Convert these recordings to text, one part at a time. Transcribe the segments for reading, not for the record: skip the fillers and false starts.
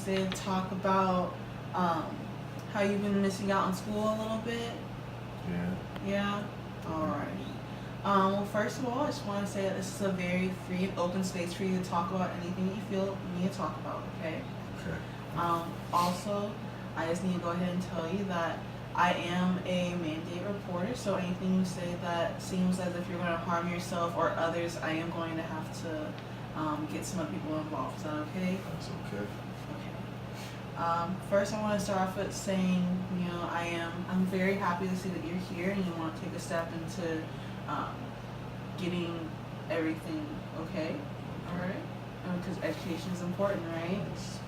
today to talk about how you've been missing out on school a little bit. Yeah. Yeah? Alrighty. Well, first of all, I just want to say that this is a very free and open space for you to talk about anything you feel you need to talk about, okay? Okay. Also, I just need to go ahead and tell you that I am a mandate reporter, so anything you say that seems as if you're going to harm yourself or others, I am going to have to get some other people involved. Is that okay? That's okay. Okay. First, I want to start off with saying, I'm very happy to see that you're here and you want to take a step into getting everything okay. All right. Because education is important, right? Yes.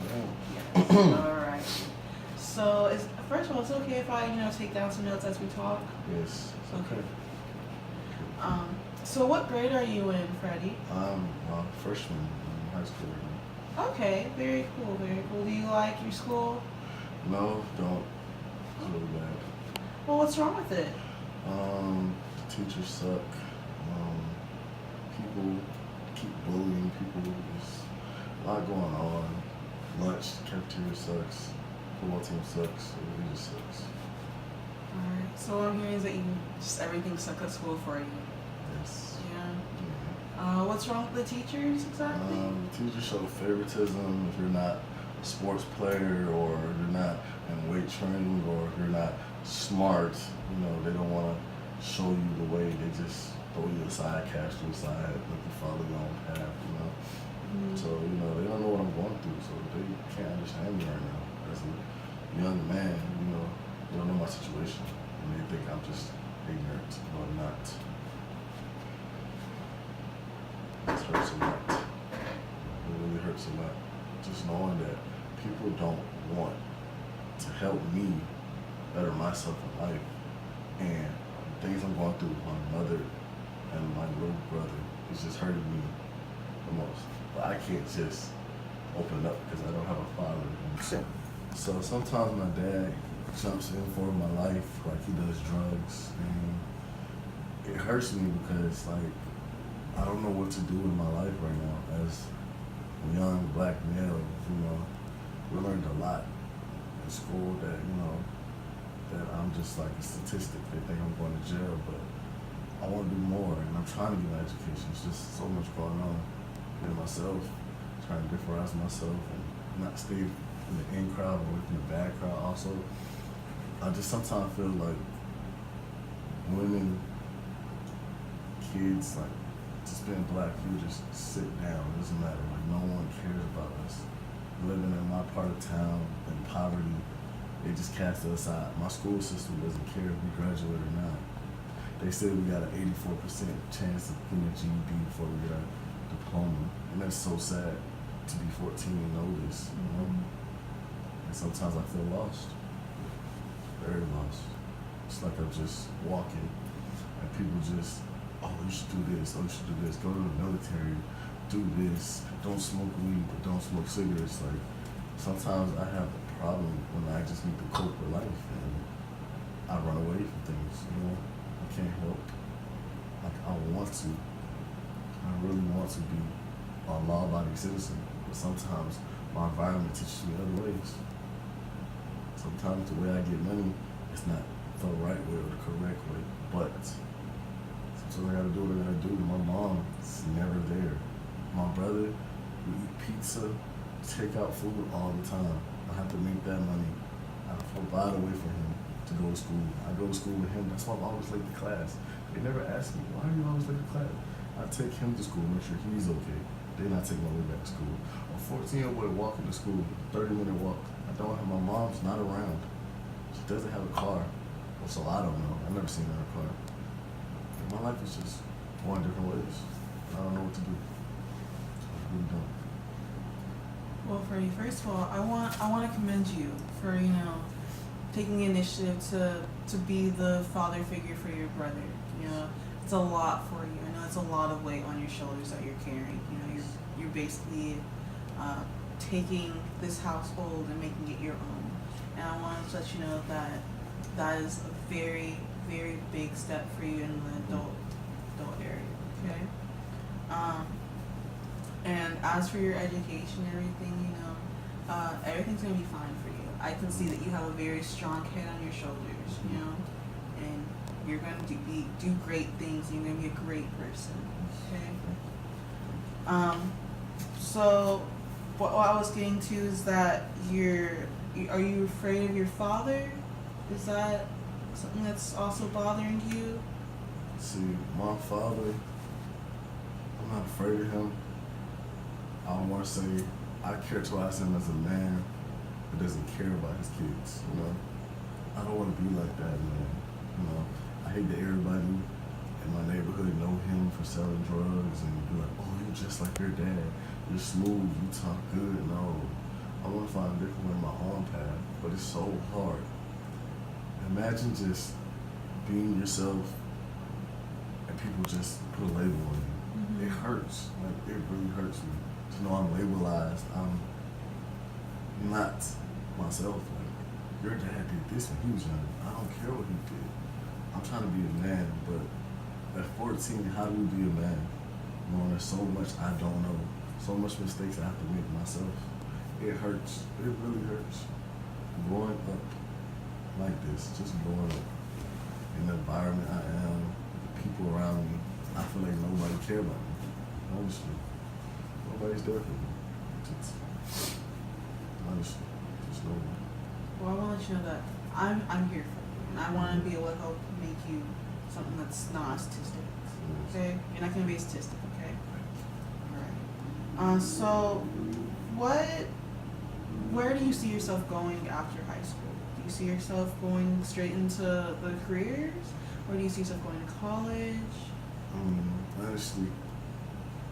Yes. All right. So, first of all, it's okay if I, take down some notes as we talk. Yes. It's okay. So what grade are you in, Freddie? Well, freshman in high school right Okay, very cool, very cool. Do you like your school? now. No, don't. It's really bad. Well, what's wrong with it? The teachers suck. People keep bullying people. There's a lot going on. Lunch, cafeteria sucks. Football team sucks. It just sucks. Alright, so what I'm hearing is that just everything sucks at school for you. Yes. Yeah. Yeah. What's wrong with the teachers exactly? Teachers show favoritism if you're not a sports player or you're not in weight training or if you're not smart. They don't want to show you the way. They just throw you aside, cast you aside, let you follow your own path. So they don't know what I'm going through, so they can't understand me right now. As a young man, they don't know my situation, and they think I'm just ignorant, but I'm not. This hurts a lot. It really hurts a lot. Just knowing that people don't want to help me better myself in life. And the things I'm going through with my mother and my little brother is just hurting me the most. But I can't just open up because I don't have a father. So sometimes my dad jumps in for my life, like he does drugs, and it hurts me because I don't know what to do in my life right now. As a young black male, we learned a lot in school that I'm just like a statistic. They think I'm going to jail, but I want to do more, and I'm trying to get my education. It's just so much going on in myself, trying to differentiate myself and not stay in the in crowd or in the bad crowd. Also, I just sometimes feel like women, kids, just being black, you just sit down. It doesn't matter. No one cares about us. Living in my part of town in poverty, they just cast us aside. My school system doesn't care if we graduate or not. They said we got an 84% chance of getting a GED before we get our diploma. And that's so sad to be 14 and know this, And sometimes I feel lost. Very lost. It's like I'm just walking and people just, oh, you should do this, oh, you should do this, go to the military, do this, don't smoke weed, but don't smoke cigarettes. Sometimes I have a problem when I just need to cope with life and I run away from things, I can't help. I want to. I really want to be a law-abiding citizen, but sometimes my environment teaches me other ways. Sometimes the way I get money is not the right way or the correct way, but sometimes I gotta do what I gotta do. My mom is never there. My brother, we eat pizza, take out food all the time. I have to make that money. I provide a way for him to go to school. I go to school with him. That's why I'm always late to class. They never ask me, why are you always late to class? I take him to school, make sure he's okay. Then I take my way back to school. A 14-year-old boy walking to school, 30-minute walk. I don't have, my mom's not around. She doesn't have a car. Well, so I don't know. I've never seen her in a car. And my life is just going different ways. I don't know what to do. I really don't. Well, Freddie, first of all, I want to commend you for taking the initiative to be the father figure for your brother. It's a lot for you. I know it's a lot of weight on your shoulders that you're carrying. You're basically taking this household and making it your own. And I want to let you know that is a very, very big step for you in the adult area. Okay. And as for your education and everything, everything's gonna be fine for you. I can see that you have a very strong head on your shoulders, you know, and you're gonna do great things. You're gonna be a great person. Okay. So what I was getting to is that are you afraid of your father? Is that something that's also bothering you? See, my father, I'm not afraid of him. I want to say I characterize him as a man who doesn't care about his kids, you know? I don't want to be like that, man. You know, I hate that everybody in my neighborhood know him for selling drugs and be like, oh, you're just like your dad. You're smooth, you talk good. No, I want to find a different way in my own path, but it's so hard. Imagine just being yourself and people just put a label on you. Mm-hmm. It hurts. Like, it really hurts me to know I'm labelized. I'm not myself. Like, your dad did this when he was young. I don't care what he did. I'm trying to be a man, but at 14, how do you be a man? Knowing there's so much I don't know, so much mistakes I have to make myself. It hurts. It really hurts. Growing up like this, just growing up in the environment I am, the people around me, I feel like nobody cares about me. Honestly, nobody's there for me. Honestly, just nobody. Well, I want to let you know that I'm here for you, and I want to be able to help make you something that's not a statistic. Okay, you're not gonna be a statistic. Okay. All right. So, where do you see yourself going after high school? Do you see yourself going straight into the careers, or do you see yourself going to college? Honestly,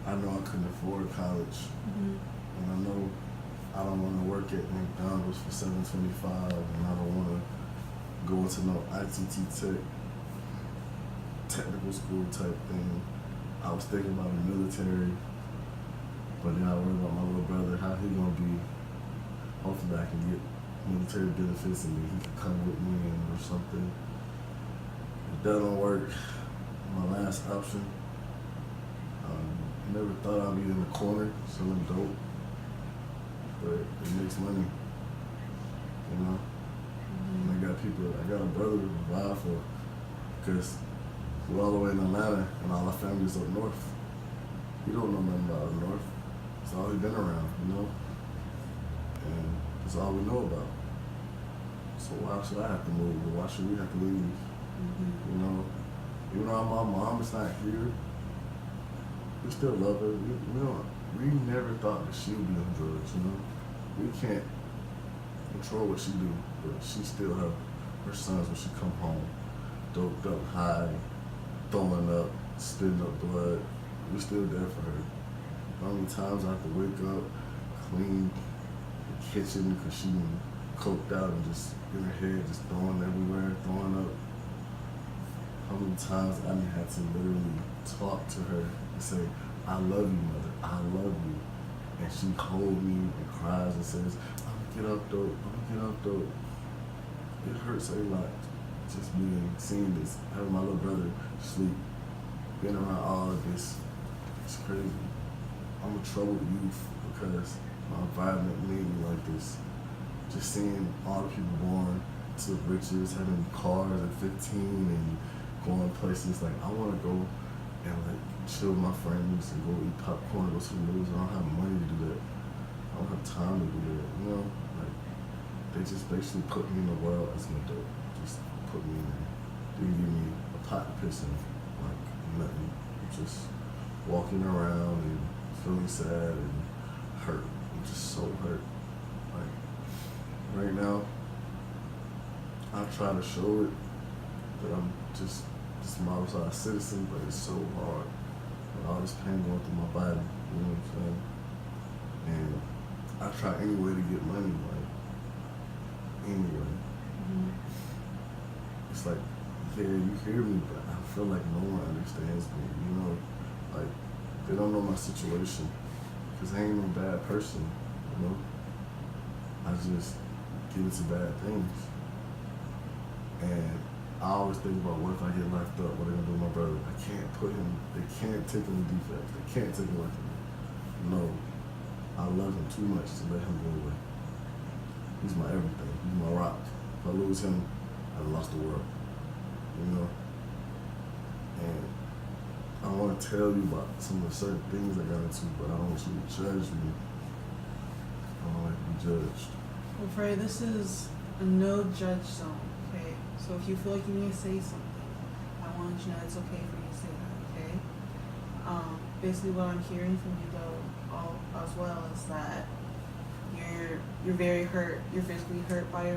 I know I couldn't afford college, and I know I don't want to work at McDonald's for $7.25, and I don't want to go into no ITT technical school type thing. I was thinking about the military, but then I worried about my little brother, how he gonna be. Hopefully I can get military benefits and he can come with me or something. If that don't work, my last option, I never thought I'd be in the corner selling dope, but it makes money, you know? And I got a brother to provide for, because we're all the way in Atlanta and all our family's up north. He don't know nothing about up north. It's all he been around, you know? And that's all we know about. So why should I have to move? Or why should we have to leave? You know? Even though my mom is not here, we still love her. We never thought that she would be on drugs, you know? We can't control what she do, but she still have her sons when she come home, doped up, high, throwing up, spitting up blood. We're still there for her. How many times I have to wake up, clean the kitchen because she coked out and just in her head, just throwing everywhere, throwing up. How many times I had to literally talk to her and say, I love you, mother, I love you. And she hold me and cries and says, I'm gonna get up though, It hurts a lot just seeing this, having my little brother sleep, being around all of this. It's crazy. I'm a troubled youth because my environment made me like this. Just seeing all the people born to riches, having cars at 15 and going places like I want to go and like chill with my friends and go eat popcorn, go to the movies. I don't have money to do that. I don't have time to do that. You know, like they just basically put me in the world as an adult. Just put me in there. Didn't give me a pot to piss in, like nothing. Just walking around and feeling sad and hurt. I'm just so hurt. Like right now, I try to show it that I'm just this model size citizen, but it's so hard. With all this pain going through my body, you know what I'm saying? And I try any way to get money, like anyway. It's like, yeah, you hear me, but I feel like no one understands me, you know? Like, they don't know my situation, because I ain't no bad person, you know? I just get into bad things. And I always think about what if I get locked up, what are they gonna do with my brother? I can't put him, they can't take him to defect, they can't take him away from me. No, I love him too much to let him go away. He's my everything. He's my rock. If I lose him, I lost the world. You know? And I want to tell you about some of the certain things I got into, but I don't want you to judge me. I don't like to be judged. Well, Frey, this is a no judge zone, okay? So if you feel like you need to say something, I want you to know it's okay for you to say that, okay? Basically what I'm hearing from you though, all as well, is that you're very hurt. You're physically hurt by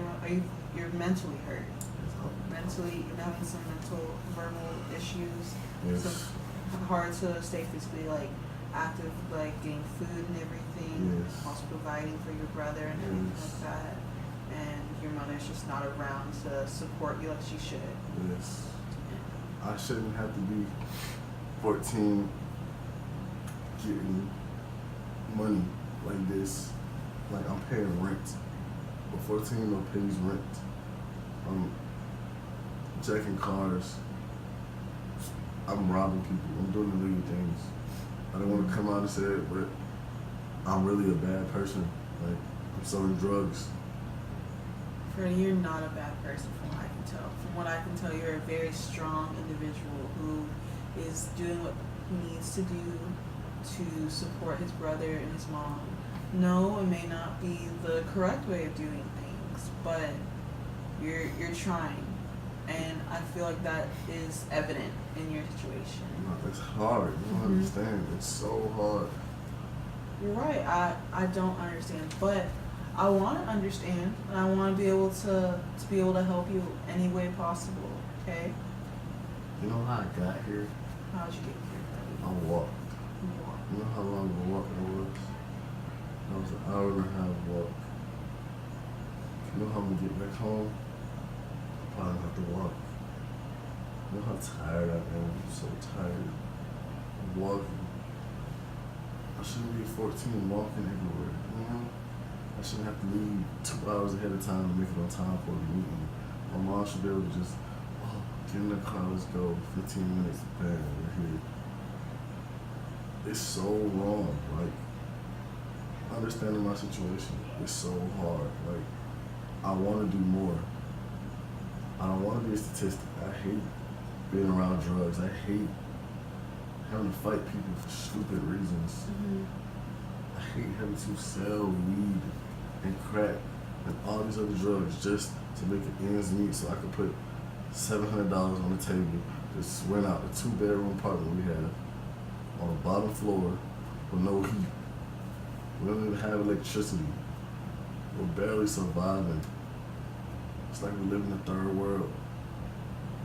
you're mentally hurt. Mentally, you're having some mental, verbal issues. Yes. So it's hard to stay physically active, getting food and everything. Yes. Also providing for your brother and everything Yes. like that. And your mother's just not around to support you like she should. Yes. I shouldn't have to be 14 getting money like this. Like I'm paying rent. But 14 no pays rent. I'm jacking cars. I'm robbing people. I'm doing illegal things. I don't want to come out and say it, but I'm really a bad person. Like I'm selling drugs. Freddie, you're not a bad person from what I can tell. From what I can tell, you're a very strong individual who is doing what he needs to do to support his brother and his mom. No, it may not be the correct way of doing things, but you're trying. And I feel like that is evident in your situation. No, it's hard. You don't understand. It's so hard. You're right. I don't understand, but I want to understand, and I want to be able to help you any way possible. Okay? You know how I got here? How'd you get here, Freddie? I walked. You walked. You know how long of a walk it was? That was an hour and a half walk. You know how I'm gonna get back home? I probably have to walk. You know how tired I am? I'm so tired. I'm walking. I shouldn't be 14 walking everywhere, you know? I shouldn't have to leave 2 hours ahead of time to make it on time for the meeting. My mom should be able to just, get in the car, let's go. 15 minutes, bam, we're here. It's so wrong. Like, understanding my situation is so hard. Like, I want to do more. I don't want to be a statistic. I hate being around drugs. I hate having to fight people for stupid reasons. I hate having to sell weed and crack and all these other drugs just to make it ends meet so I could put $700 on the table to rent out the 2-bedroom apartment we have on the bottom floor with no heat. We don't even have electricity. We're barely surviving. It's like we live in the third world.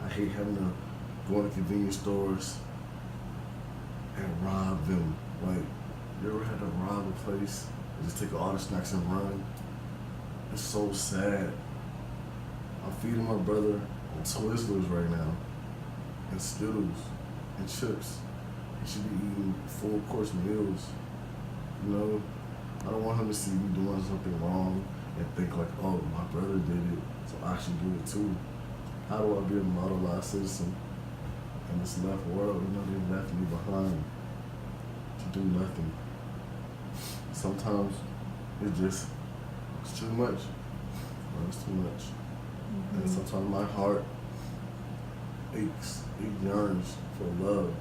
I hate having to go into convenience stores and rob them. Like, you ever had to rob a place and just take all the snacks and run? It's so sad. I'm feeding my brother Twizzlers right now, and Skittles, and chips. He should be eating full course meals. You know, I don't want him to see me doing something wrong and think like, oh, my brother did it, so I should do it too. How do I be a modelized citizen in this left world? You know, they left me behind to do nothing. Sometimes it's too much. It's too much. And sometimes my heart aches, it yearns for love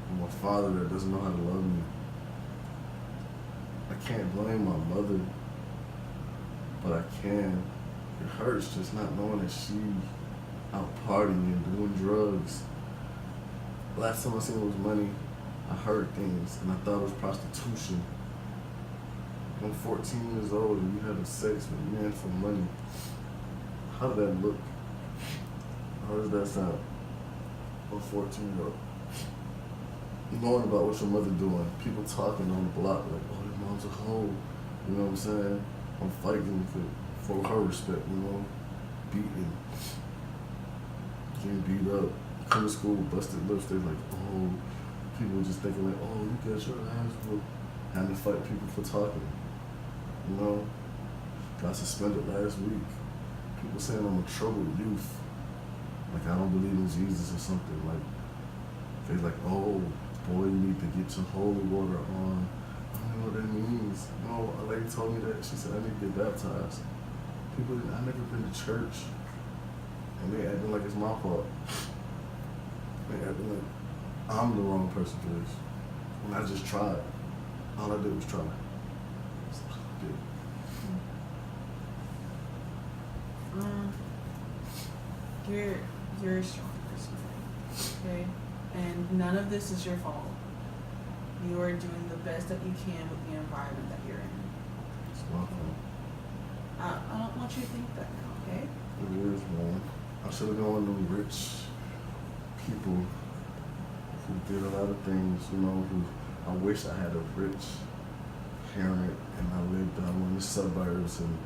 from a father that doesn't know how to love me. I can't blame my mother, but I can. It hurts just not knowing that she out partying and doing drugs. Last time I seen it was money, I heard things and I thought it was prostitution. I'm 14 years old and you having sex with men for money. How does that look? How does that sound? I'm 14-year-old. Knowing about what your mother doing, people talking on the block like, oh, your mom's a hoe. You know what I'm saying? I'm fighting for her respect, you know? Beating, getting beat up. Come to school, busted lips, they're like, oh, people just thinking like, oh, you got your ass whooped. Having to fight people for talking. You know? Got suspended last week. People saying I'm a troubled youth. Like I don't believe in Jesus or something. Like they're like, oh boy, you need to get your holy water on. I don't know what that means. No, a lady told me that. She said I need to get baptized. People, I never been to church, and they acting like it's my fault. They acting like I'm the wrong person for this. When I just tried. All I did was try. That's all I did. You're a strong person, okay? And none of this is your fault. You are doing the best that you can with the environment that you're in. It's my fault. I don't want you to think that now, okay? It is, man. I should have known them rich people who did a lot of things, you know, who I wish I had a rich parent and I lived down in the suburbs and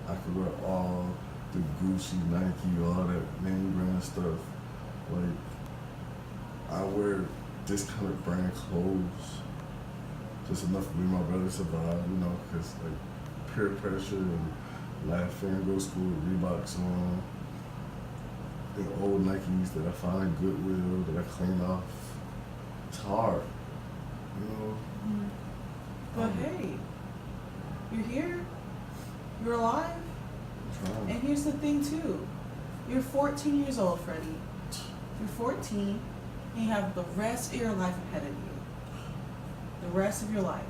I could wear all the Gucci, Nike, all that name brand stuff. Like, I wear discounted brand clothes just enough for me and my brother to survive, you know, because like peer pressure and laughing, go to school with Reeboks on, the old Nikes that I found in Goodwill that I cleaned off. It's hard, you know. Mm-hmm. But hey, you're here. You're alive. I'm trying. And here's the thing too. You're 14 years old, Freddie. You're 14, and you have the rest of your life ahead of you. The rest of your life.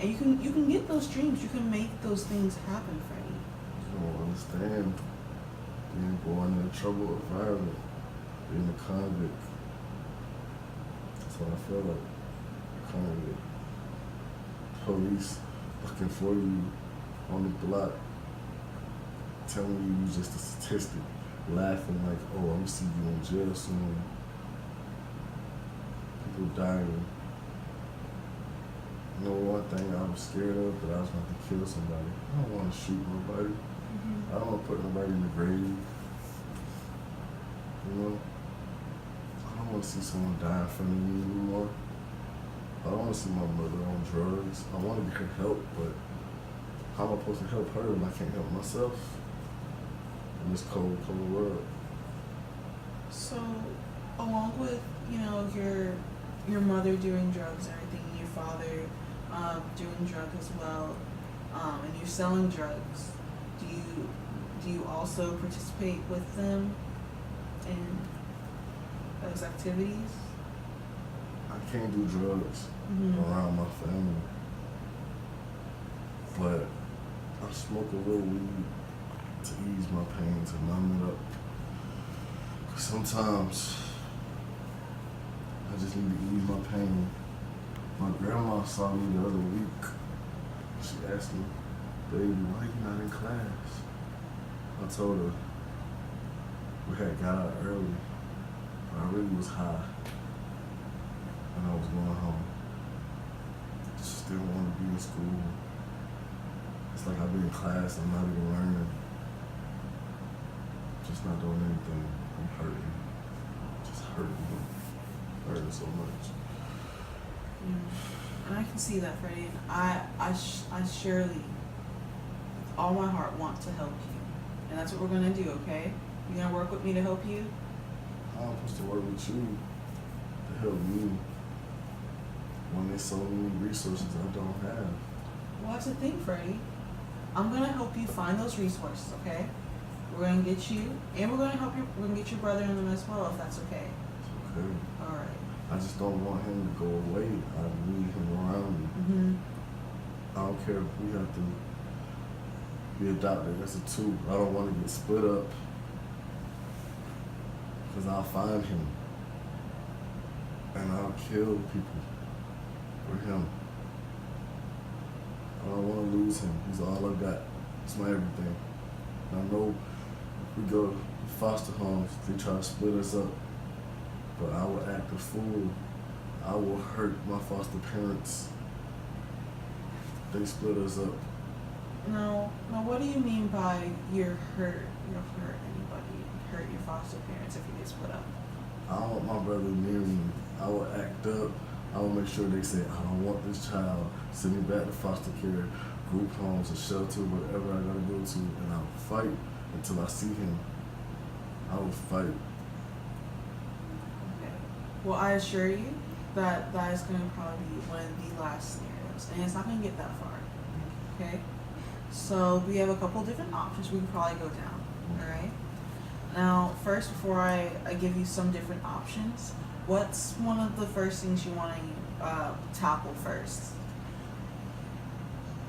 And you can get those dreams. You can make those things happen, Freddie. You don't understand being born in a troubled environment, being a convict. That's what I feel like. Convict. Police looking for you on the block, telling you you're just a statistic, laughing like, oh, I'm gonna see you in jail soon. People dying. You know, one thing I was scared of, that I was going to kill somebody. I don't want to shoot nobody. Mm-hmm. I don't want to put nobody in the grave. You know? I don't want to see someone die in front of me anymore. I don't want to see my mother on drugs. I want to get her help, but how am I supposed to help her when I can't help myself in this cold, cold world? So, along with your mother doing drugs and everything, and your father doing drugs as well, and you're selling drugs, do you also participate with them in those activities? I can't do drugs Mm-hmm. around my family, but I smoke a little weed to ease my pain, to numb it up. 'Cause sometimes I just need to ease my pain. My grandma saw me the other week. She asked me, baby, why you not in class? I told her we had got out early, but I really was high when I was going home. Just didn't want to be in school. It's like I've been in class, I'm not even learning. Just not doing anything. I'm hurting. Just hurting. Hurting so much. And I can see that, Freddie. And I surely, with all my heart, want to help you. And that's what we're gonna do, okay? You gonna work with me to help you? How am I supposed to work with you to help me when there's so many resources I don't have? Well, that's the thing, Freddie. I'm gonna help you find those resources, okay? We're gonna get you, and we're gonna help you. We're gonna get your brother in them as well, if that's okay. It's okay. All right. I just don't want him to go away. I need him around me. Mhm. I don't care if we have to be adopted as a two. I don't want to get split up because I'll find him and I'll kill people for him. I don't want to lose him. He's all I got. He's my everything. And I know if we go to foster homes, they try to split us up. But I will act a fool. I will hurt my foster parents. They split us up. Now, what do you mean by you'll hurt anybody, hurt your foster parents if you get split up? I don't want my brother near me. I will act up. I will make sure they say, I don't want this child. Send me back to foster care, group homes, a shelter, whatever I gotta go to, and I'll fight until I see him. I will fight. Okay. Well, I assure you that that is going to probably be one of the last scenarios, and it's not going to get that far. Okay. So we have a couple different options we can probably go down. All right. Now, first, before I give you some different options, what's one of the first things you want to tackle first?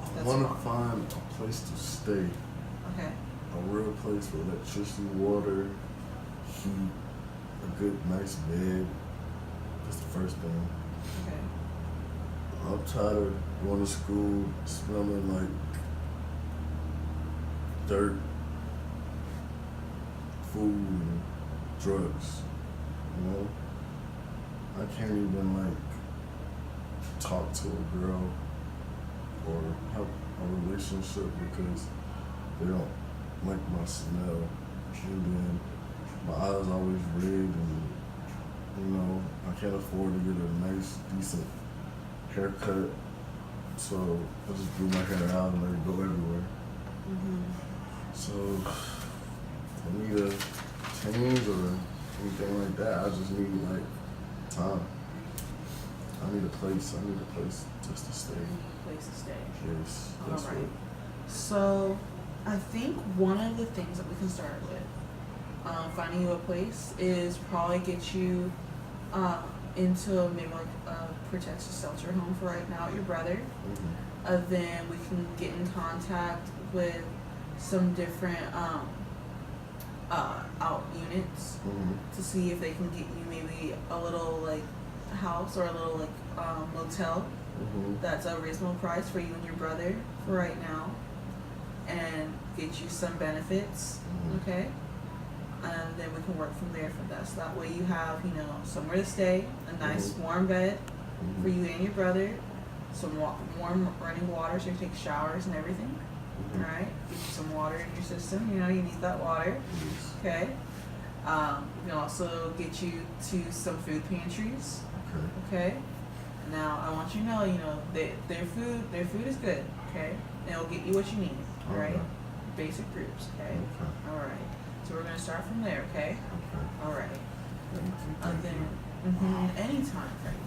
I That's want to wrong. find a place to stay, Okay. a real place for electricity, water, heat, a good, nice bed. That's the first thing. Okay. I'm tired of going to school smelling like dirt, food, and drugs. You know, I can't even like talk to a girl or have a relationship because they don't like my smell. And then my eyes always red, and you know I can't afford to get a nice, decent haircut. So I just grew my hair out and let it go everywhere. Mhm. So I need a change or anything like that. I just need like time. I need a place. I need a place just to stay. Place to stay. Yes, All that's right. what. So, I think one of the things that we can start with, finding you a place, is probably get you into maybe like a protective shelter home for right now with your brother. Then we can get in contact with some different out units to see if they can get you maybe a little like house or a little like motel that's a reasonable price for you and your brother for right now, and get you some benefits, okay? And then we can work from there from that. So that way you have, you know, somewhere to stay, a nice warm bed for you and your brother, some warm running water so you can take showers and everything. All right, get you some water in your system. You know, you need that water. Okay. We can also get you to some food pantries. Okay. Okay. Now I want you to know, their food is good. Okay, and it'll get you what you need. All right. Okay. Basic groups. Okay. Okay. All right. So we're gonna start from there. Okay. Okay. All right. Thank you. And then, anytime, Freddie.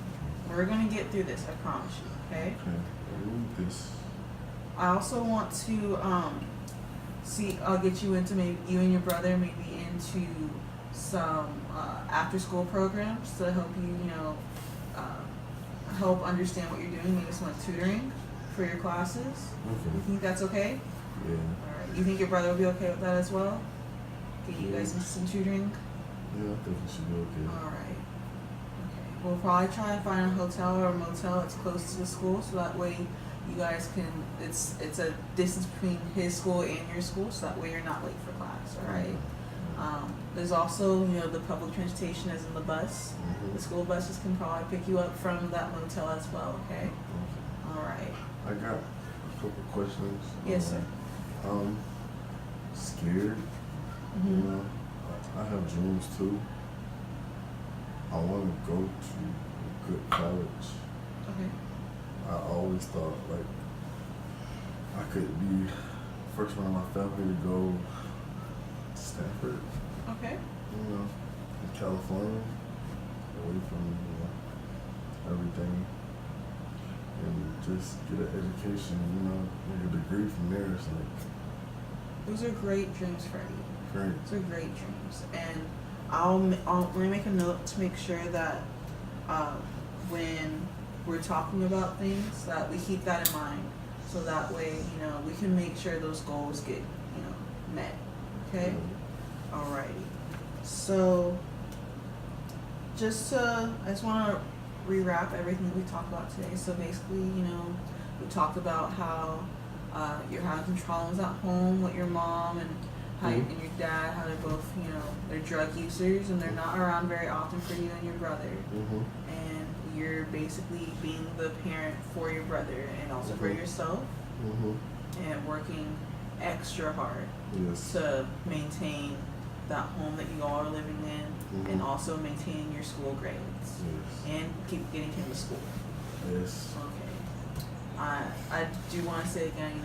We're gonna get through this. I promise you. Okay. Okay. I need this. I also want to see. I'll get you into maybe you and your brother maybe into some after school programs to help you, help understand what you're doing. Maybe some like tutoring for your classes. You Okay. think that's okay? Yeah. All right. You think your brother will be okay with that as well? Get you guys into some tutoring. Yeah, I think it should be okay. All right. Okay. We'll probably try and find a hotel or a motel that's close to the school, so that way you guys can. It's a distance between his school and your school, so that way you're not late for class. All right. There's also, the public transportation is in the bus. The school buses can probably pick you up from that motel as well. Okay. All right. I got a couple questions. Yes, sir. Scared. You know, I have dreams too. I want to go to a good college. Okay. I always thought like I could be first one in my family to go to Stanford. Okay. You know, in California, away from everything, and just get an education. Get a degree from there. It's like Those are great dreams, Freddie. great. Those are great dreams, and I'll let me make a note to make sure that when we're talking about things that we keep that in mind, so that way we can make sure those goals get met. Okay. Alrighty. So I just want to rewrap everything we talked about today. So basically, we talked about how you're having some problems at home with your mom and how you and your dad, how they're both, they're drug users and they're not around very often for you and your brother. And you're basically being the parent for your brother and also for yourself, and working extra hard Yes. to maintain that home that you all are living in, and also maintaining your school grades Yes. and keep getting him to school. Yes. Okay. I do want to say again,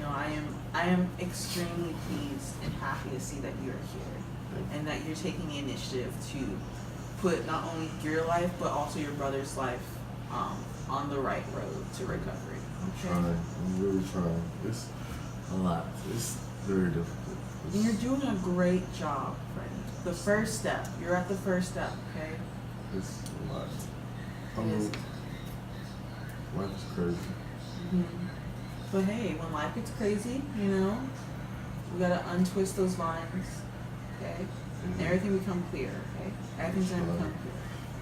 I am extremely pleased and happy to see that you're here and that you're taking the initiative to put not only your life but also your brother's life on the right road to recovery. I'm trying. I'm really trying. A lot. It's very difficult. And you're doing a great job, Freddie. The first step. You're at the first step, okay? It's a lot. I It mean, is. life is crazy. Mm-hmm. But hey, when life gets crazy, you know, we gotta untwist those lines, okay? And everything become clear, okay? Everything's gonna become clear.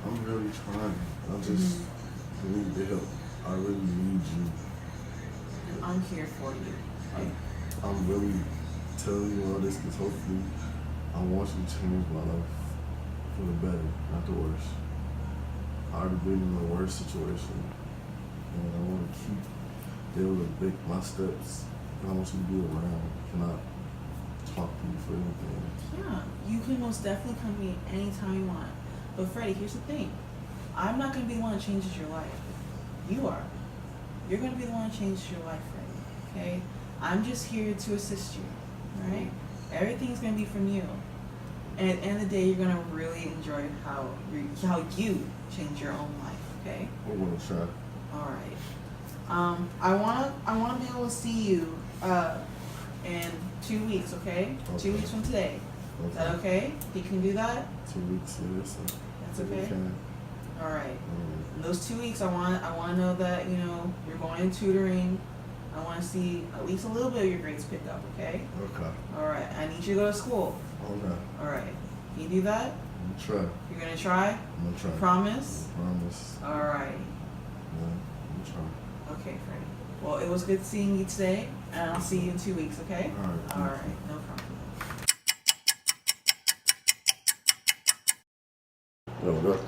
I'm really trying. I just need the help. I really need you. And I'm here for you, okay? I'm really telling you all this because hopefully I want you to change my life for the better, not the worse. I already been in the worst situation, and I want to keep be able to make my steps. And I want you to be around. Can I talk to you for anything? Yeah, you can most definitely come to me anytime you want. But Freddie, here's the thing. I'm not gonna be the one that changes your life. You are. You're gonna be the one that changes your life, Freddie. Okay? I'm just here to assist you. Alright? Everything's gonna be from you. And at the end of the day, you're gonna really enjoy how you change your own life. Okay? I'm gonna try. All right. I wanna be able to see you in 2 weeks. Okay? 2 weeks from today. Is that okay? You can do that. 2 weeks, yes. That's okay. Can. All right. In those 2 weeks, I want to know that you're going in tutoring. I want to see at least a little bit of your grades picked up. Okay. Okay. All right. I need you to go to school. Okay. All right. Can you do that? I'm gonna try. You're gonna try. I'm gonna try. Promise. I promise. All right. Yeah, I'm gonna try. Okay, Freddie. Well, it was good seeing you today, and I'll see you in 2 weeks. Okay. All right. All right. No problem. Yo, what up?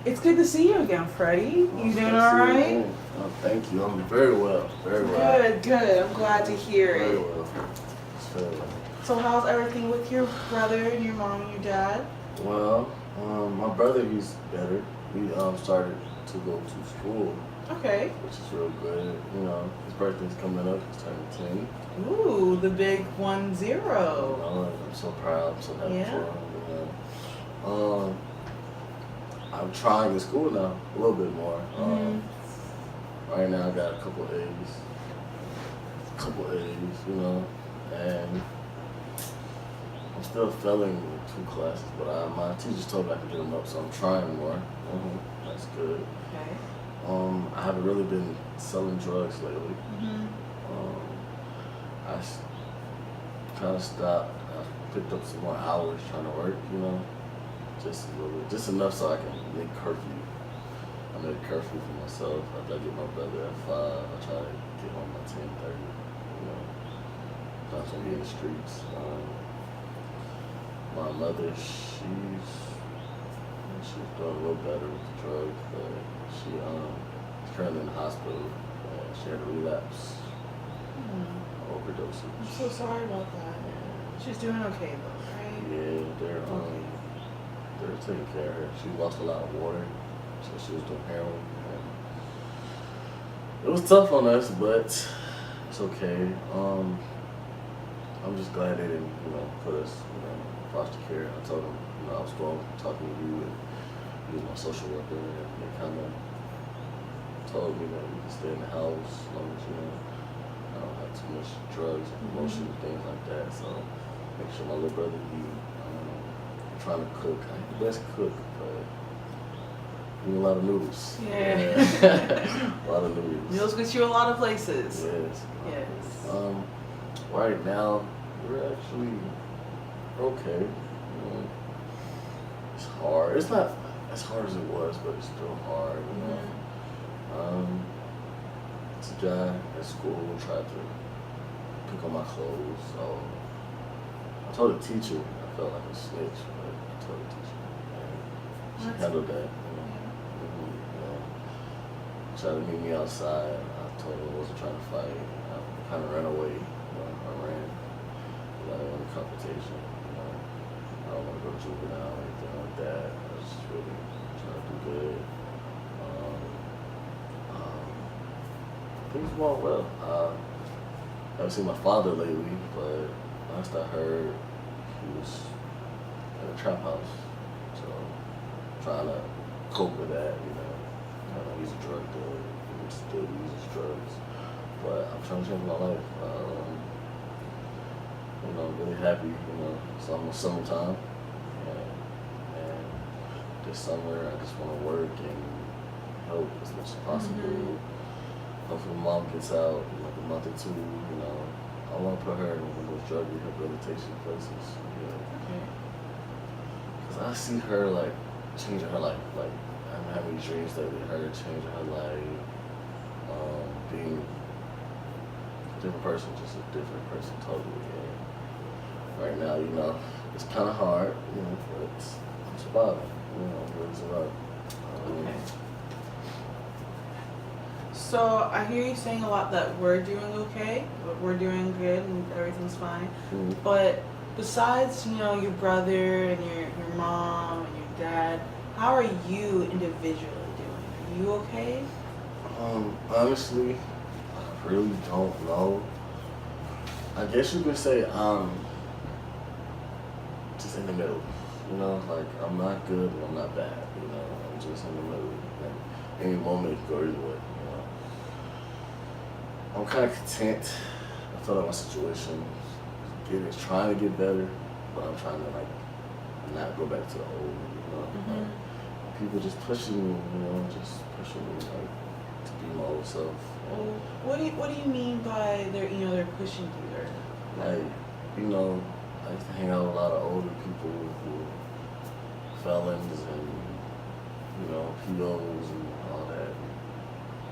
It's good to see you again, Freddie. You doing all right? Oh, thank you. I'm very well. Very well. Good, good. I'm glad to hear Very it. well. Very well. So how's everything with your brother and your mom and your dad? Well, my brother, he's better. We started to go to school, Okay. which is real good. His birthday's coming up. He's turning 10. Ooh, the big 1-0. I'm so proud. I'm so happy Yeah. for him. I'm trying in school now a little bit more. Right now I got a couple A's, and I'm still failing 2 classes, but my teachers told me I could get them up, so I'm trying more. That's good. Okay. I haven't really been selling drugs lately. I kind of stopped. I picked up some more hours trying to work, just a little bit, just enough so I can make curfew. I made a curfew for myself. After I get my brother at 5, I try to get home at 10:30. Not to be in the streets. My mother, she's doing a little better with the drugs, but she's currently in the hospital. She had a relapse, overdose. I'm so sorry about that. She's doing okay though, right? Yeah, they're taking care of her. She lost a lot of water, so she was doing heroin. And it was tough on us, but it's okay. I'm just glad they didn't, put us, in foster care. I told them, I was going talking to you and he was my social worker, and they kind of told me that we can stay in the house as long as I don't have too much drugs and promotion and things like that. So make sure my little brother eat. I'm trying to cook. I ain't the best cook, but eat a lot of noodles. Yeah. A lot of noodles. Meals get you a lot of places. Yes. Yes. Right now, we're actually okay. It's hard. It's not as hard as it was, but it's still hard, This guy at school tried to pick on my clothes, so I told the teacher. I felt like a snitch, but I told the teacher. And she handled that, Tried to meet me outside. I told her I wasn't trying to fight. I kind of ran away. I ran. I didn't want a confrontation. I don't want to go to juvenile or anything like that. I was just really trying to do good. Things went well. I haven't seen my father lately, but last I heard, he was in a trap house. So trying to cope with that, he's a drug dealer. He still uses drugs. But I'm trying to change my life. really happy. It's almost summertime, and this summer I just want to work and help as much as possible. Hopefully, mom gets out in like a month or two. I want to put her in one of those drug rehabilitation places. Okay. Cause I see her like changing her life. Like I'm having dreams lately. Her changing her life, being a different person, just a different person totally. And right now, it's kind of hard, but I'm surviving. I'm really surviving. Okay. So I hear you saying a lot that we're doing okay, but we're doing good and everything's fine. Mm-hmm. But besides, your brother and your mom and your dad, how are you individually doing? Are you okay? Honestly, I really don't know. I guess you could say I'm just in the middle. Like I'm not good and I'm not bad. I'm just in the middle. And any moment it could go either way. I'm kind of content. I feel like my situation is trying to get better, but I'm trying to like not go back to the old. Like, people just pushing me. Just pushing me like to be my old self. What do you mean by they're pushing you there? Like, I used to hang out with a lot of older people who felons and POs and all that,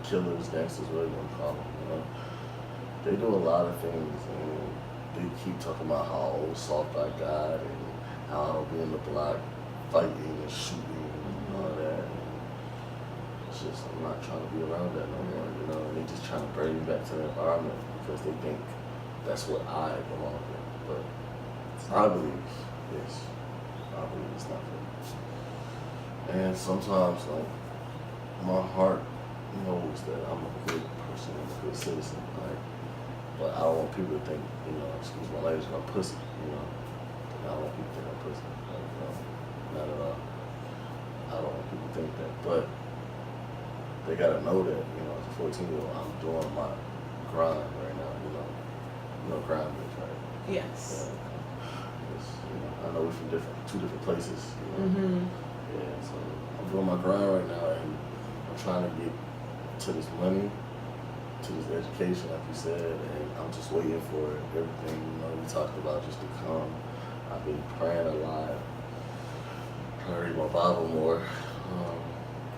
killers, gangsters, whatever you want to call them. They do a lot of things, and they keep talking about how old soft I got and how I'll be in the block fighting and shooting and all that. It's just I'm not trying to be around that no more. And they just trying to bring me back to the environment because they think that's what I belong in. But I believe it's not for me. And sometimes, like, my heart knows that I'm a good person, I'm a good citizen, like, but I don't want people to think, excuse my language, I'm pussy, I don't want people to think I'm pussy, like, not at all. I don't want people to think that, but they gotta know that, as a 14-year-old, I'm doing my grind right now, grind is, right? Yes. I know we're from two different places, Yeah, so I'm doing my grind right now, and I'm trying to get to this money, to this education, like you said, and I'm just waiting for everything, we talked about just to come. I've been praying a lot, trying to read my Bible more.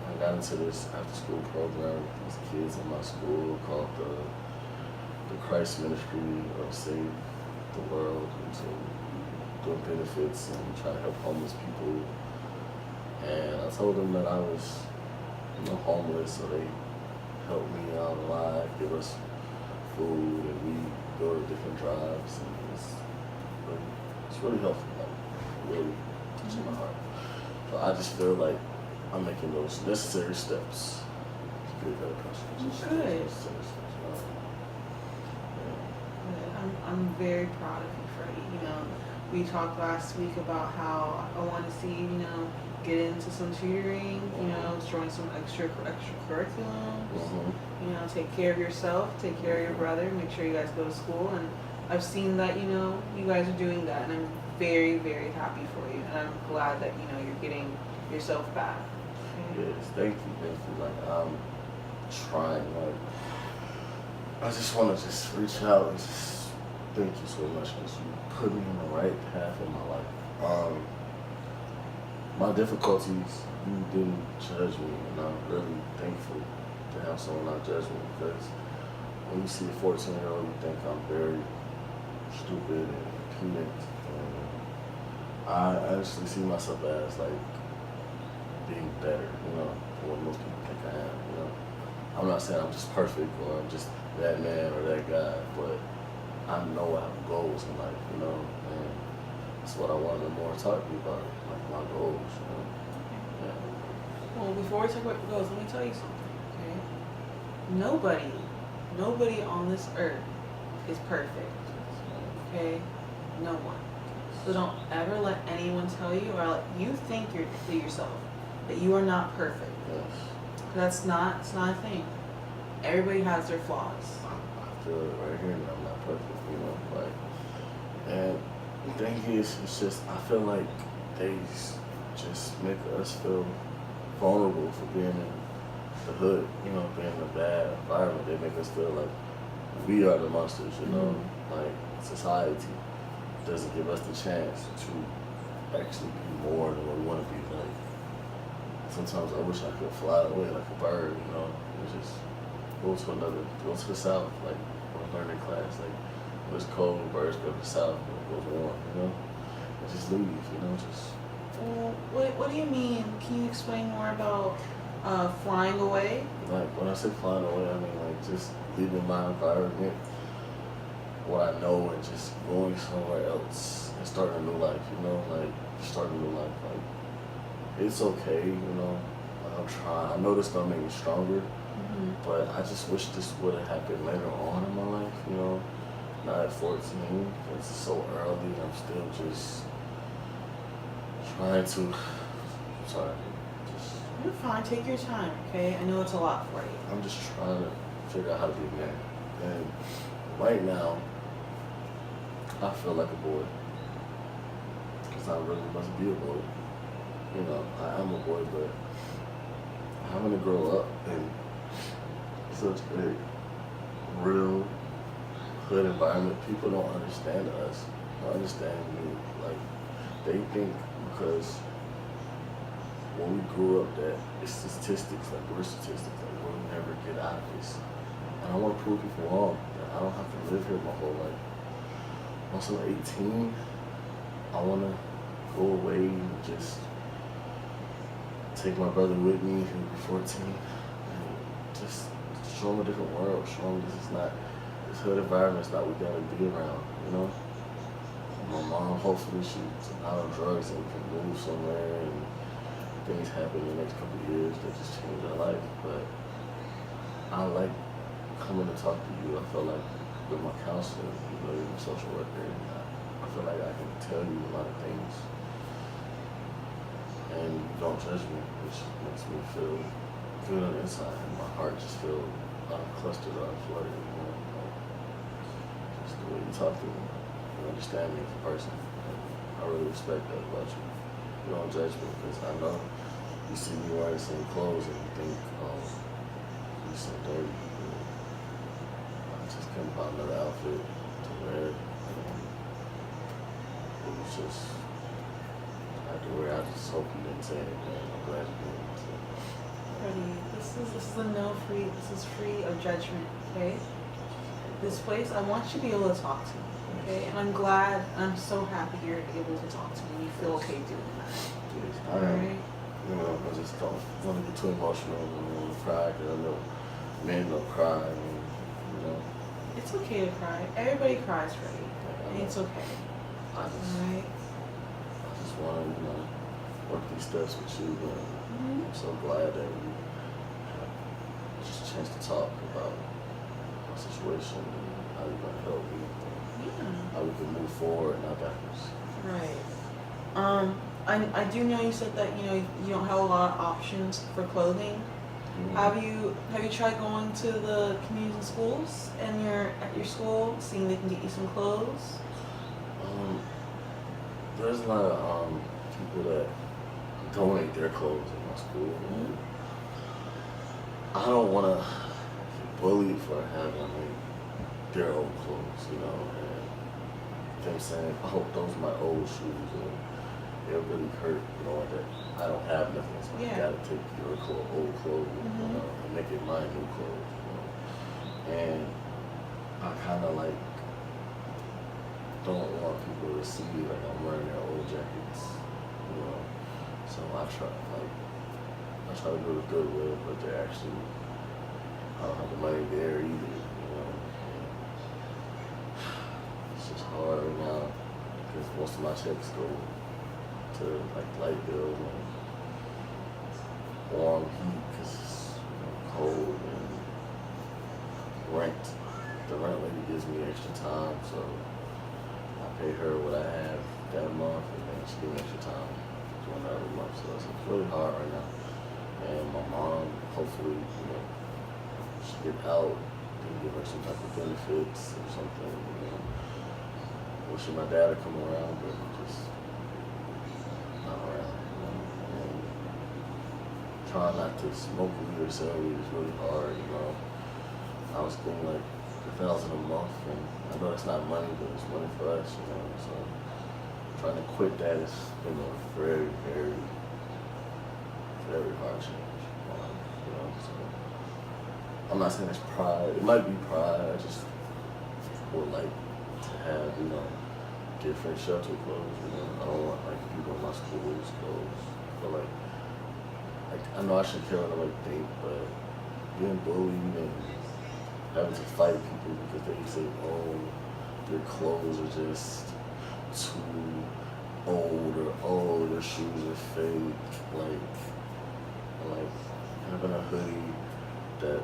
I got into this after-school program with these kids in my school called the Christ Ministry of Save the World, and so doing benefits and trying to help homeless people. And I told them that I was, homeless, so they helped me out a lot, give us food, and we go to different drives, and it's really helpful, like really touching my heart. So I just feel like I'm making those necessary steps to be a better person. Good. I'm very proud of you, Freddie. We talked last week about how I want to see get into some tutoring, join some extracurriculums, take care of yourself, take care of your brother, make sure you guys go to school. And I've seen that, you guys are doing that, and I'm very, very happy for you. And I'm glad that, you're getting yourself back. Yes, thank you. Like, I'm trying, like, I just want to just reach out and just thank you so much because you put me on the right path in my life. My difficulties, you didn't judge me, and I'm really thankful to have someone not judge me, because when you see a 14-year-old, you think I'm very stupid and impudent. And I actually see myself as like being better, than what most people think I am. I'm not saying I'm just perfect or I'm just that man or that guy, but I know I have goals in life, and that's what I wanted to more talk to you about, like my goals, Yeah. Well, before we talk about your goals, let me tell you something, okay? Nobody on this earth is perfect, okay? No one. So don't ever let anyone tell you or let you think to yourself that you are not perfect. Yes. It's not a thing. Everybody has their flaws. I feel it right here that I'm not perfect, like, And the thing is, it's just, I feel like they just make us feel vulnerable for being in the hood, you know, being in a bad environment. They make us feel like we are the monsters, you know, like society doesn't give us the chance to actually be more than what we want to be. Like, sometimes I wish I could fly away like a bird, you know, and just go to the south, like when I learned in class, like when it's cold, birds go to the south, when it goes warm, you know, and just leave, you know, just. Well, what do you mean? Can you explain more about flying away? Like when I say flying away, I mean like just leaving my environment, what I know, and just going somewhere else and starting a new life, you know, like starting a new life, like. It's okay, you know. I'm trying. I know this gonna make me stronger, but I just wish this would have happened later on in my life, you know. Not at 14. It's so early. I'm still just trying to. Sorry. Just, You're fine. Take your time, okay? I know it's a lot for you. I'm just trying to figure out how to be a man. And right now, I feel like a boy. Because I really must be a boy. You know, I am a boy, but having to grow up in such a real hood environment, people don't understand us, don't understand me. Like, they think because when we grew up that it's statistics, like we're statistics, like we'll never get out of this. And I want to prove people wrong, that I don't have to live here my whole life. Once I'm 18, I want to go away and just take my brother with me, he'll be 14, and just show him a different world, show him this hood environment's not what we gotta be around, you know? My mom, hopefully she's out on drugs and we can move somewhere and things happen in the next couple of years that just change our life, but I like coming to talk to you. I feel like with my counselor, you know, you're a social worker, and I feel like I can tell you a lot of things. And you don't judge me, which makes me feel good on the inside, and my heart just feels clustered or flooded, you know, like, just the way you talk to me, you understand me as a person. And I really respect that about you. You don't judge me because I know you see me wearing the same clothes and you think, oh, he's so dirty. You know, I just couldn't find another outfit to wear. It was just. I just hope you didn't say anything. I'm glad you didn't. So. Freddie, this is a no free. This is free of judgment. Okay. This place, I want you to be able to talk to me. Okay. And I'm glad. I'm so happy you're able to talk to me. And you feel okay doing that. Yes, All right. You know, I just don't want to get too emotional and cry because I know men don't cry. And, you know. It's okay to cry. Everybody cries, Freddie. And it's okay. I just. All right. Want to, you know, work these steps with you, and I'm so glad that we had just a chance to talk about my situation and how you're going to help me, and how we can move forward, not backwards. Right. I do know you said that you don't have a lot of options for clothing. Have you tried going to the community schools and at your school, seeing if they can get you some clothes? There's a lot of people that donate their clothes in my school. And I don't want to get bullied for having their old clothes, you know, and them saying, oh, those are my old shoes, and it really hurt knowing that I don't have nothing, so I gotta take your old clothes, you know, and make it my new clothes, you know. And I kind of like don't want people to see me like I'm wearing their old jackets, you know. So I try to go to Goodwill, but they're actually, I don't have the money there either, you know. It's just hard right now because most of my checks go to like light bills and warm heat because it's cold, and rent. The rent lady gives me extra time, so I pay her what I have that month, and then she gives me extra time during the other month. So it's really hard right now. And my mom, hopefully, you know, she get out, they give her some type of benefits or something, you know. wishing my dad would come around, but just not around. And trying not to smoke weed or sell weed is really hard. I was getting like $1,000 a month, and I know that's not money, but it's money for us. So trying to quit that is a very, very, very hard change. So I'm not saying it's pride. It might be pride. I just would like to have, different shelter clothes. I don't want like people in my school's clothes. But like I know I shouldn't care what nobody think, but being bullied and having to fight people because they say, oh, your clothes are just too old, or oh, your shoes are fake. Like having a hoodie that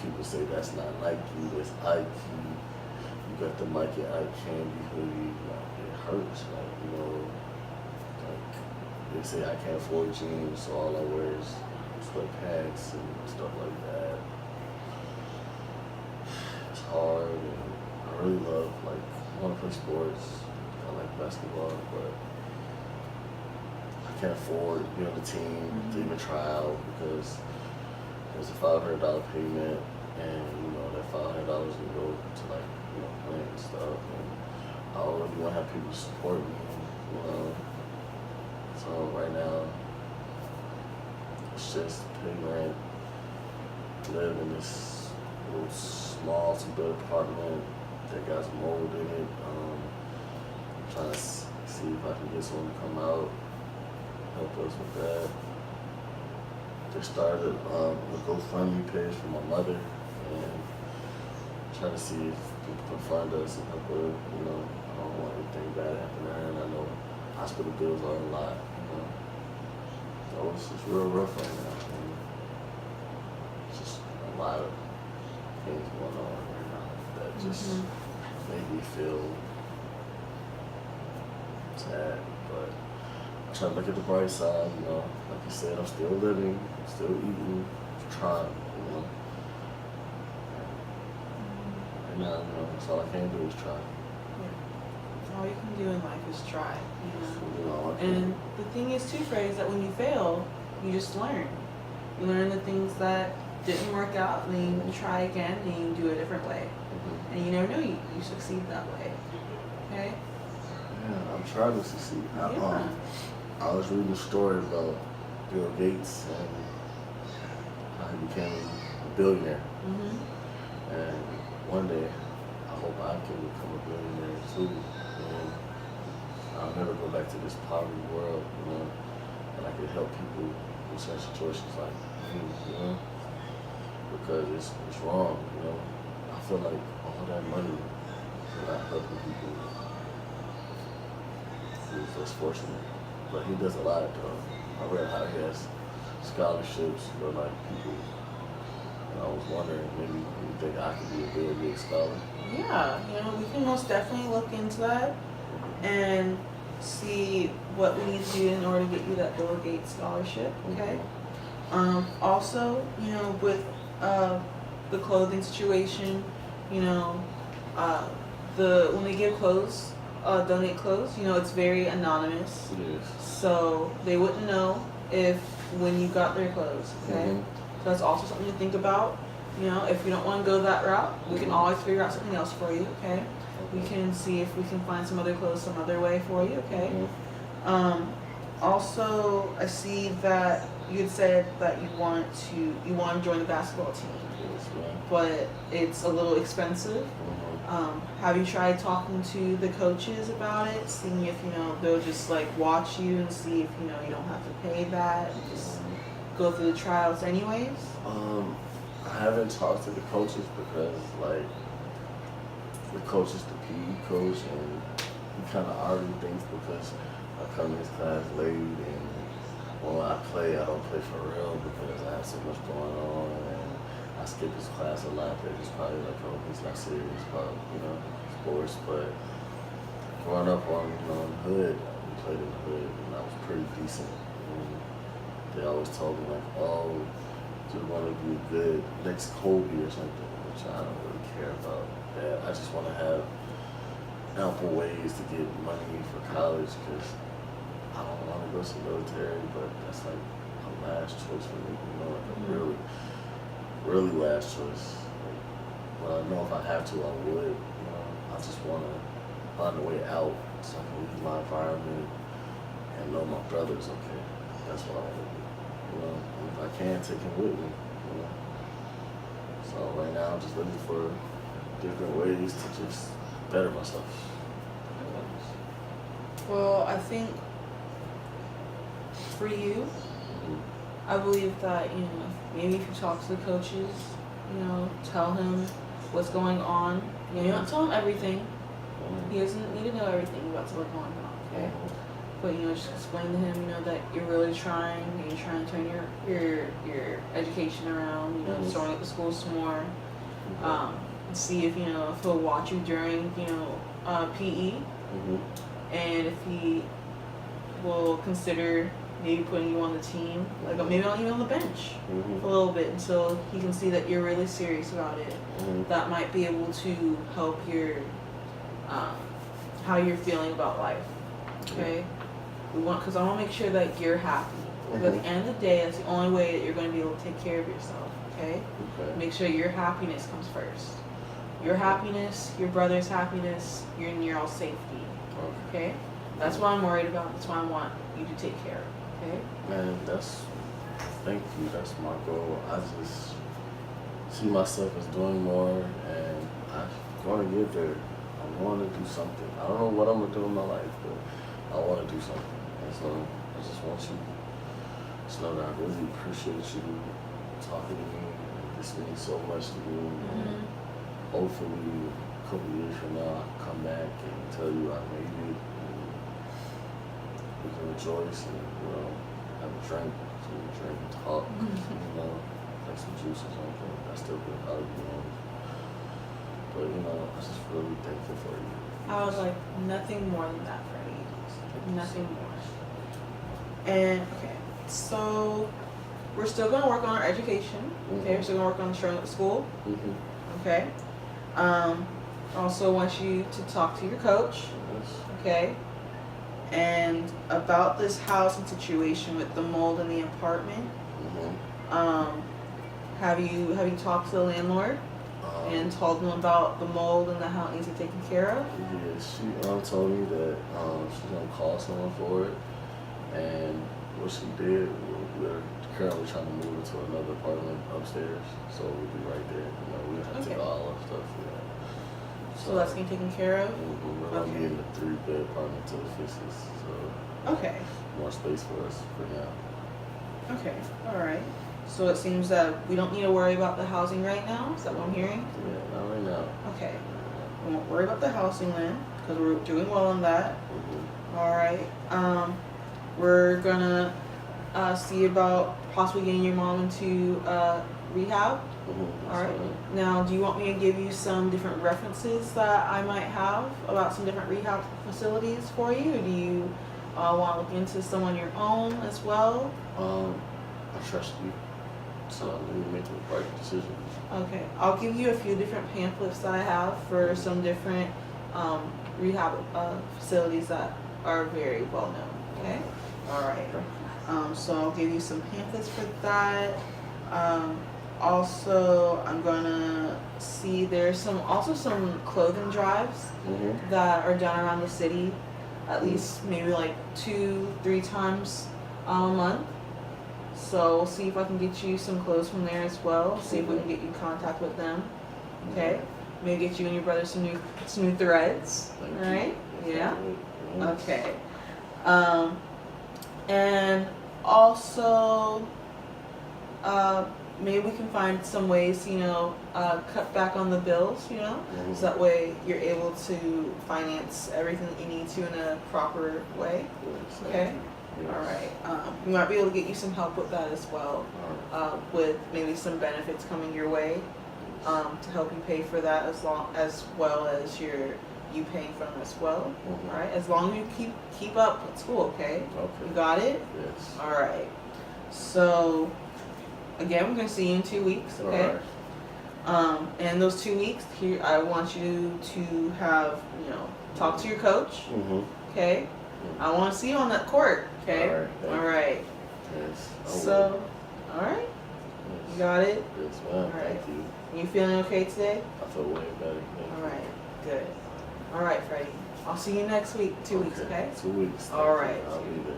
people say that's not Nike, that's Ike. You got the Mikey Ike Candy hoodie. It hurts. Like they say I can't afford jeans, so all I wear is sweatpants and stuff like that. It's hard, and I really love, I want to play sports. I like basketball, but I can't afford to be on the team to even try out because there's a $500 payment, and that $500 can go to playing and stuff, and I don't really want to have people support me, So right now, it's just paying rent, live in this little small two-bed apartment that got some mold in it. I'm trying to see if I can get someone to come out, help us with that. They started a GoFundMe page for my mother, and trying to see if people can fund us and help her. I don't want anything bad to happen to her, and I know hospital bills are a lot. So it's just real rough right now. And it's just a lot of things going on right now that just make me feel sad. But I try to look at the bright side. Like you said, I'm still living, still eating, trying. And now, that's all I can do is try. All you can do in life is try, And the thing is too, Fred, is that when you fail, you just learn. You learn the things that didn't work out, and then you try again, and you do it a different way. And you never know, you succeed that way. Okay? Yeah, I'm trying to succeed. I was reading a story about Bill Gates and how he became a billionaire. And one day, I hope I can become a billionaire too. And I'll never go back to this poverty world, and I can help people in such situations like me, because it's wrong, I feel like all that money is not helping people who's less fortunate. But he does a lot, though. I read how he has scholarships for people. And I was wondering, maybe you think I could be a Bill Gates scholar? Yeah, we can most definitely look into that and see what we need to do in order to get you that Bill Gates scholarship, okay? Also, with the clothing situation, when they give clothes, donate clothes, it's very anonymous. It is. So they wouldn't know when you got their clothes, okay? So that's also something to think about. If you don't want to go that route, we can always figure out something else for you, okay? We can see if we can find some other clothes some other way for you, okay? Also, I see that you had said that you want to join the basketball team, but it's a little expensive. Have you tried talking to the coaches about it, seeing if they'll just watch you and see if you don't have to pay that, and just go through the trials anyways? I haven't talked to the coaches because the coach is the PE coach, and he kind of already thinks because I come to his class late, and when I play, I don't play for real because I have so much going on, and I skip his class a lot. That he's probably oh, he's not serious about sports. But growing up on in the hood, we played in the hood, and I was pretty decent. And they always told me oh, you want to be good next Kobe or something, which I don't really care about that. I just want to have ample ways to get money for college because I don't want to go to the military, but that's like a last choice for me, you know, like a really last choice. Like, well, I know if I have to, I would, you know. I just want to find a way out so I can leave my environment and know my brother's okay. That's what I want to do, you know. And if I can, take him with me, you know. So right now, I'm just looking for different ways to just better myself. Well, I think for you, I believe that, you know, maybe if you talk to the coaches, you know, tell him what's going on. You know, you don't tell him everything. He doesn't need to know everything about what's going on, okay? But, you know, just explain to him, you know, that you're really trying, and you're trying to turn your education around, you know, starting at the school some more. See if, you know, if he'll watch you during, you know, PE. And if he will consider maybe putting you on the team, like maybe not even on the bench for a little bit until he can see that you're really serious about it. That might be able to help your how you're feeling about life. Okay, because I want to make sure that you're happy. Because at the end of the day, that's the only way that you're going to be able to take care of yourself. Okay, make sure your happiness comes first. Your happiness, your brother's happiness, your all safety. Okay, that's what I'm worried about. That's what I want you to take care of. Okay. Man, thank you. That's my goal. I just see myself as doing more, and I'm going to get there. I want to do something. I don't know what I'm going to do in my life, but I want to do something. And so I just want you to know that I really appreciate you talking to me. This means so much to me. And hopefully, a couple years from now, I can come back and tell you I made it. And we can rejoice and, you know, have a drink, talk, you know, like some juice or something. I still could probably be on. But, you know, I'm just really thankful for you. I was like, nothing more than that, Freddie. Nothing more. And, okay, so we're still going to work on our education. Okay, we're still going to work on showing up at school. Okay. Also want you to talk to your coach. Okay. And about this housing situation with the mold in the apartment. Have you talked to the landlord and told them about the mold and how it needs to be taken care of? Yeah, she told me that she's gonna call someone for it, and what she did, we're currently trying to move into another apartment upstairs, so we'll be right there. You know, we have to take all our stuff. Yeah. So that's getting taken care of. We're gonna be in the 3-bed apartment till it fixes. So more space for us for now. Okay, all right. So it seems that we don't need to worry about the housing right now. Is that what I'm hearing? Yeah, not right now. Okay. We won't worry about the housing then, because we're doing well on that. All right. We're gonna see about possibly getting your mom into rehab. All right. Now, do you want me to give you some different references that I might have about some different rehab facilities for you, or do you want to look into some on your own as well? I trust you, so I'm going to make the right decision. Okay, I'll give you a few different pamphlets that I have for some different rehab facilities that are very well known. Okay, all right. So I'll give you some pamphlets for that. Also, I'm gonna see there's some clothing drives that are done around the city, at least maybe like 2-3 times a month. So we'll see if I can get you some clothes from there as well. See if we can get you in contact with them. Okay. Maybe get you and your brother some new threads. All right. Yeah. Okay. And also, maybe we can find some ways, you know, cut back on the bills, you know, so that way you're able to finance everything that you need to in a proper way. Okay. All right. We might be able to get you some help with that as well, with maybe some benefits coming your way to help you pay for that as well as you paying for them as well. All right. As long as you keep up with school, okay? You got it? Yes. All right. So again, we're gonna see you in 2 weeks, okay? And those 2 weeks here, I want you to have, talk to your coach. Mm-hmm. Okay. I want to see you on that court. Okay. All right. All right. Yes. I So, all right. will. You got it. Yes, ma'am. All right. Thank you. You feeling okay today? I feel way better. Thank All you. right. Good. All right, Freddie. I'll see you next week. 2 weeks. Okay. 2 weeks. All Thank you. right. I'll be there.